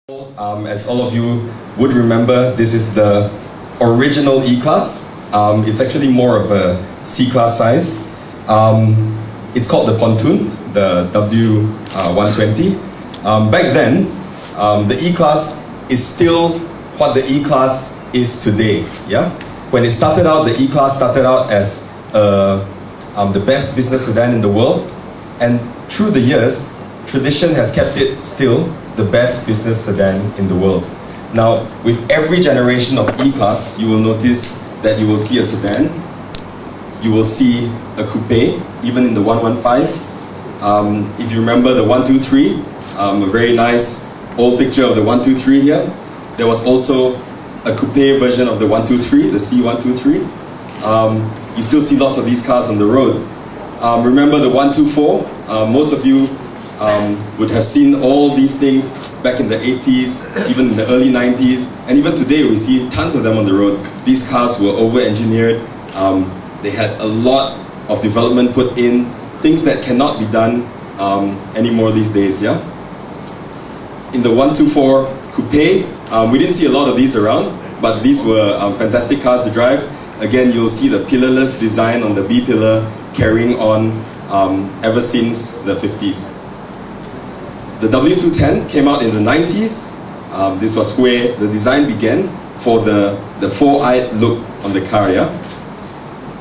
As all of you would remember, this is the original E-Class. It's actually more of a C-Class size. It's called the Pontoon, the W120. Back then, the E-Class is still what the E-Class is today. Yeah? When it started out, the E-Class started out as the best business sedan in the world, and through the years, tradition has kept it still the best business sedan in the world. Now, with every generation of E-Class, you will notice that you will see a sedan, you will see a coupe, even in the 115s. If you remember the 123, a very nice old picture of the 123 here. There was also a coupe version of the 123, the C123. You still see lots of these cars on the road. Remember the 124? Most of you would have seen all these things back in the 80s, even in the early 90s, and even today we see tons of them on the road. These cars were over-engineered, they had a lot of development put in, things that cannot be done anymore these days. Yeah? In the 124 coupe, we didn't see a lot of these around, but these were fantastic cars to drive. Again, you'll see the pillarless design on the B pillar carrying on ever since the 50s. The W210 came out in the 90s. This was where the design began for the four-eyed look on the car, yeah?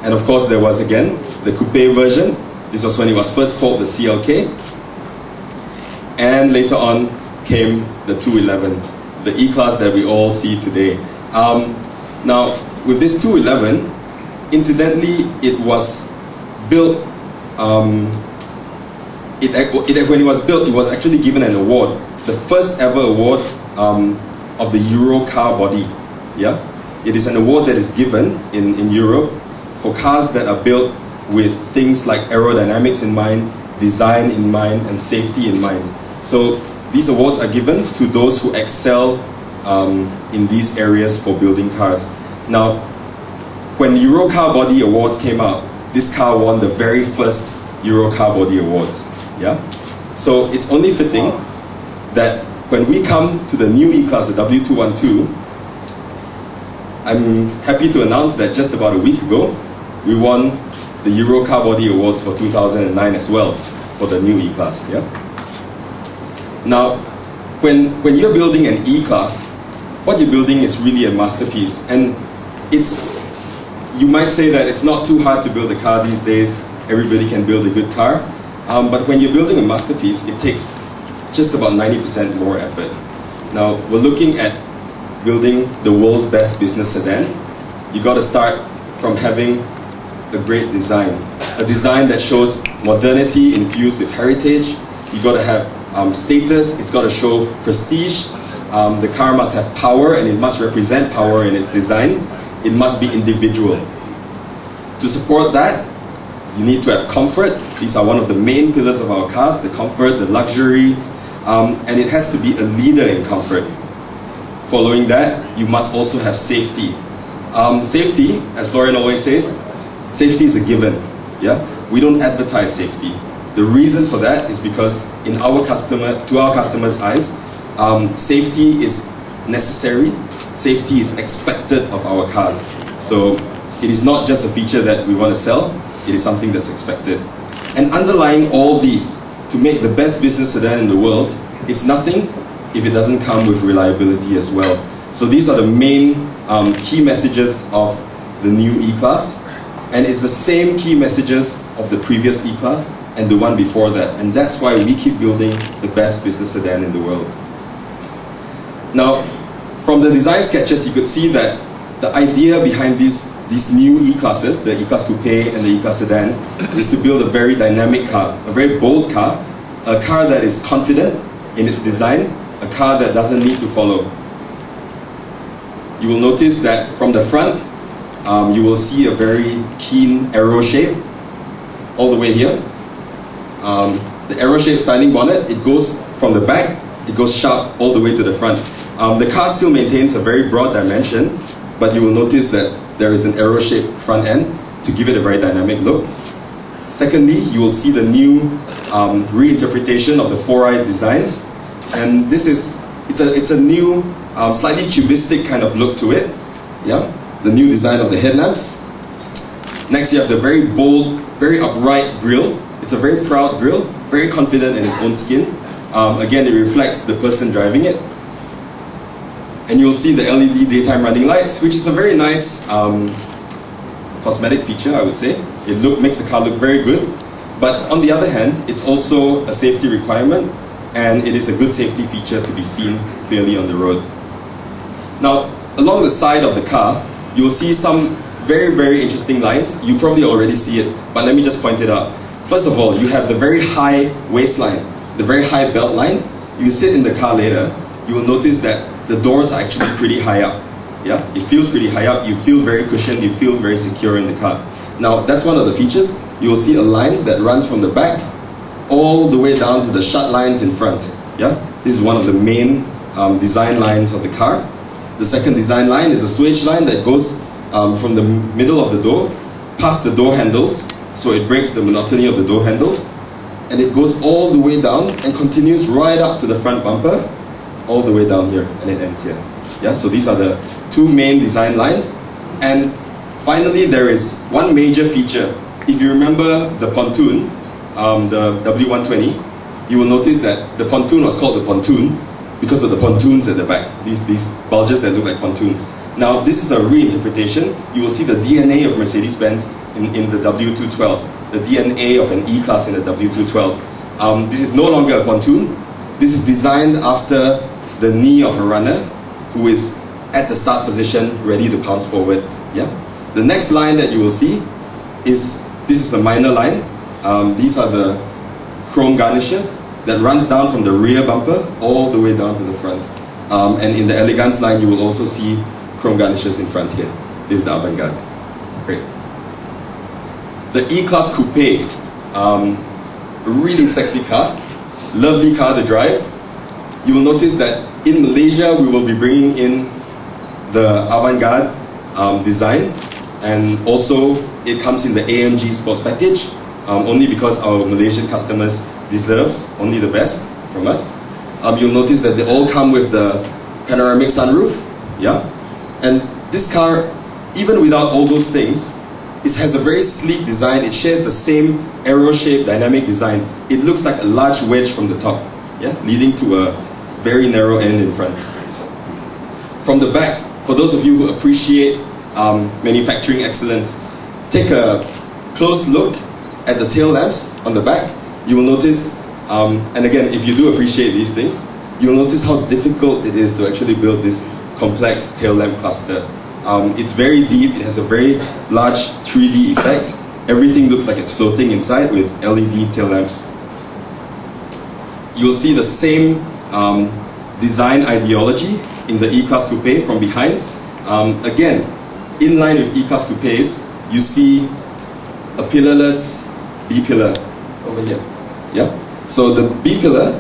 And of course there was again the coupe version. This was when it was first called the CLK. And later on came the 211, the E-Class that we all see today. Now, with this 211, incidentally, it was built when it was built, it was actually given an award, the first ever award of the Euro car body. Yeah, it is an award that is given in Europe for cars that are built with things like aerodynamics in mind, design in mind, and safety in mind. So these awards are given to those who excel in these areas for building cars. Now, when Euro car body awards came out, this car won the very first Euro car body awards. Yeah? So it's only fitting that when we come to the new E-Class, the W212, I'm happy to announce that just about a week ago, we won the Euro Car Body Awards for 2009 as well, for the new E-Class. Yeah? Now, when you're building an E-Class, what you're building is really a masterpiece. And you might say that it's not too hard to build a car these days. Everybody can build a good car. But when you're building a masterpiece, it takes just about 90% more effort. Now, we're looking at building the world's best business sedan. You got to start from having a great design. A design that shows modernity infused with heritage. You got to have status, it's got to show prestige. The car must have power, and it must represent power in its design. It must be individual. To support that, you need to have comfort. These are one of the main pillars of our cars, the comfort, the luxury, and it has to be a leader in comfort. Following that, you must also have safety. Safety, as Florian always says, safety is a given. Yeah? We don't advertise safety. The reason for that is because to our customers' eyes, safety is necessary, safety is expected of our cars. So it is not just a feature that we want to sell, it is something that's expected. And underlying all these, to make the best business sedan in the world, it's nothing if it doesn't come with reliability as well. So these are the main key messages of the new E-Class, and it's the same key messages of the previous E-Class and the one before that, and that's why we keep building the best business sedan in the world. Now, from the design sketches, you could see that the idea behind these new E-Classes, the E-Class Coupe and the E-Class Sedan, is to build a very dynamic car, a very bold car, a car that is confident in its design, a car that doesn't need to follow. You will notice that from the front, you will see a very keen arrow shape all the way here. The arrow shape styling bonnet, it goes from the back, it goes sharp all the way to the front. The car still maintains a very broad dimension, but you will notice that there is an arrow-shaped front end to give it a very dynamic look. Secondly, you will see the new reinterpretation of the four-eyed design, and it's It's a new, slightly cubistic kind of look to it. Yeah, the new design of the headlamps. Next, you have the very bold, very upright grille. It's a very proud grille, very confident in its own skin. Again, it reflects the person driving it. And you'll see the LED daytime running lights, which is a very nice cosmetic feature, I would say. It makes the car look very good. But on the other hand, it's also a safety requirement, and it is a good safety feature to be seen clearly on the road. Now, along the side of the car, you'll see some very, very interesting lines. You probably already see it, but let me just point it out. First of all, you have the very high waistline, the very high belt line. You sit in the car later, you will notice that the doors are actually pretty high up. Yeah, it feels pretty high up. You feel very cushioned. You feel very secure in the car. Now, that's one of the features. You will see a line that runs from the back all the way down to the shut lines in front. Yeah, this is one of the main design lines of the car. The second design line is a switch line that goes from the middle of the door past the door handles, so it breaks the monotony of the door handles, and it goes all the way down and continues right up to the front bumper, all the way down here, and it ends here. Yeah, so these are the two main design lines. And finally, there is one major feature. If you remember the pontoon, the W120, you will notice that the pontoon was called the pontoon because of the pontoons at the back, these bulges that look like pontoons. Now, this is a reinterpretation. You will see the DNA of Mercedes-Benz in the W212, the DNA of an E-Class in the W212. This is no longer a pontoon. This is designed after the knee of a runner who is at the start position, ready to pounce forward. Yeah. The next line that you will see is, this is a minor line. These are the chrome garnishes that runs down from the rear bumper all the way down to the front. And in the elegance line, you will also see chrome garnishes in front here. This is the avant-garde. Great. The E-Class Coupe, a really sexy car, lovely car to drive. You will notice that in Malaysia, we will be bringing in the avant-garde design, and also it comes in the AMG Sports Package, only because our Malaysian customers deserve only the best from us. You'll notice that they all come with the panoramic sunroof, yeah? And this car, even without all those things, it has a very sleek design. It shares the same arrow-shaped dynamic design. It looks like a large wedge from the top, yeah? Leading to a very narrow end in front. From the back, for those of you who appreciate manufacturing excellence, take a close look at the tail lamps on the back. You will notice, and again, if you do appreciate these things, you will notice how difficult it is to actually build this complex tail lamp cluster. It's very deep, it has a very large 3D effect. Everything looks like it's floating inside with LED tail lamps. You'll see the same design ideology in the E-Class Coupe from behind. Again, in line with E-Class Coupes, you see a pillarless B-pillar over here. Yeah? So the B-pillar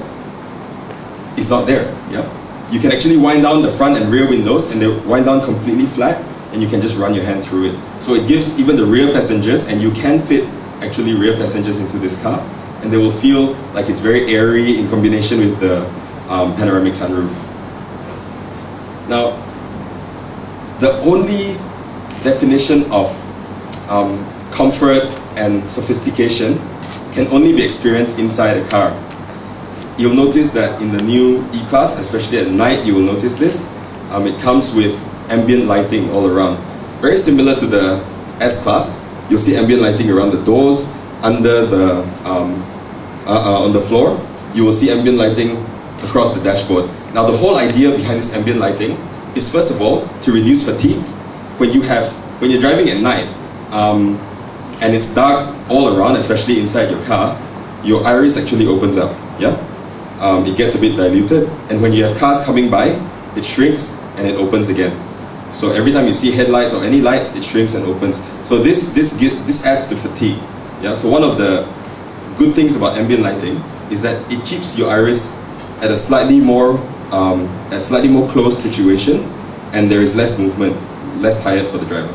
is not there. Yeah? You can actually wind down the front and rear windows, and they wind down completely flat, and you can just run your hand through it. So it gives even the rear passengers, and you can fit actually rear passengers into this car, and they will feel like it's very airy in combination with the panoramic sunroof. Now, the only definition of comfort and sophistication can only be experienced inside a car. You'll notice that in the new E-Class, especially at night, you will notice this. It comes with ambient lighting all around. Very similar to the S-Class. You'll see ambient lighting around the doors, under the, on the floor. You will see ambient lighting across the dashboard. Now, the whole idea behind this ambient lighting is, first of all, to reduce fatigue. When you're driving at night, and it's dark all around, especially inside your car, your iris actually opens up. Yeah, it gets a bit diluted, and when you have cars coming by, it shrinks and it opens again. So every time you see headlights or any lights, it shrinks and opens. So this adds to fatigue. Yeah. So one of the good things about ambient lighting is that it keeps your iris at a slightly more closed situation, and there is less movement, less tired for the driver.